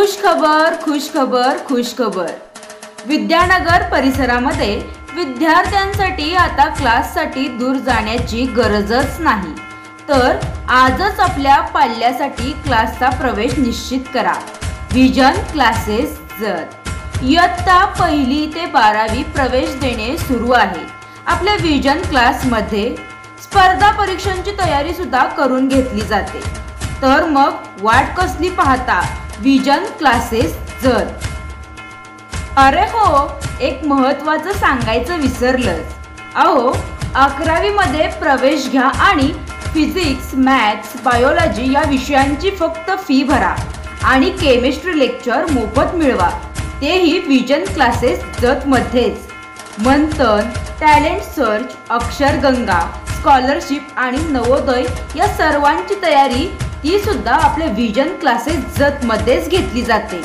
खुश खबर खुश खबर खुश खबर। विद्यानगर परिसरामध्ये विद्यार्थ्यांसाठी आता क्लाससाठी दूर जाण्याची गरजच नाही, तर आजच आपल्या पाल्यासाठी क्लासचा प्रवेश निश्चित करा। विजन क्लासेस जत इयत्ता पहिली ते 12वी प्रवेश देणे सुरू आहे। आपल्या विजन क्लासमध्ये स्पर्धा परीक्षांची तयारी सुद्धा करून घेतली जाते, तर मग वाट कसली पाहता, विजन क्लासेस जत। अरे हो, एक महत्त्वाचं सांगायचं विसरलंच। अहो, 11वी मध्ये प्रवेश घ्या आणि फिजिक्स, मॅथ्स, बायोलॉजी या विषयांची फक्त फी भरा आणि केमिस्ट्री लेक्चर मोफत मिळवा, तेही विजन क्लासेस जत मध्येच। मंथन, टॅलेंट सर्च, अक्षरगंगा, स्कॉलरशिप आणि नवोदय या सर्वांची तयारी ती सुद्धा आपल्या विजन क्लासेस जत मध्येच घेतली जाते।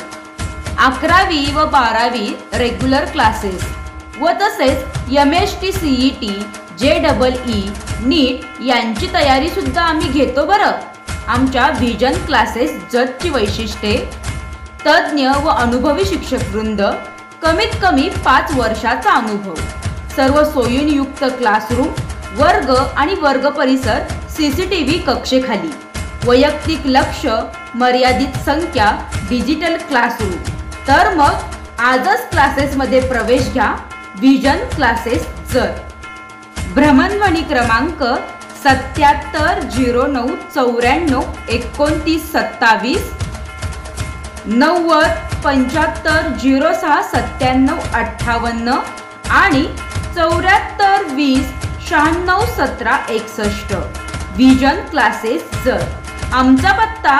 11वी व 12वी रेग्युलर क्लासेस व तसेच MST CET, JEE, नीट यांची तयारी सुद्धा आम्ही घेतो बरं। आमच्या विजन क्लासेस जतची वैशिष्ट्ये: तज्ञ व अनुभवी शिक्षक वृंद, कमीत कमी 5 वर्षाचा अनुभव, सर्व सोयींयुक्त क्लासरूम, वर्ग आणि वर्ग परिसर CCTV कक्षेखाली, वैयक्तिक लक्ष, मर्यादित संख्या, डिजिटल क्लासरूम। तर मग आजच क्लासेसमध्ये प्रवेश घ्या, विजन क्लासेस जत। भ्रमणध्वनी क्रमांक 77 09 94 29 27, 90 75 06 97 58 आणि 74 20 96 17 61। Vision classes Jath. आमचा पत्ता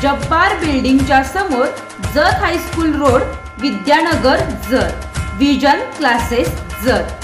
जब्बार बिल्डिंगच्या समोर, Jath high school road, Vidyanagar Jath. Vision classes Jat.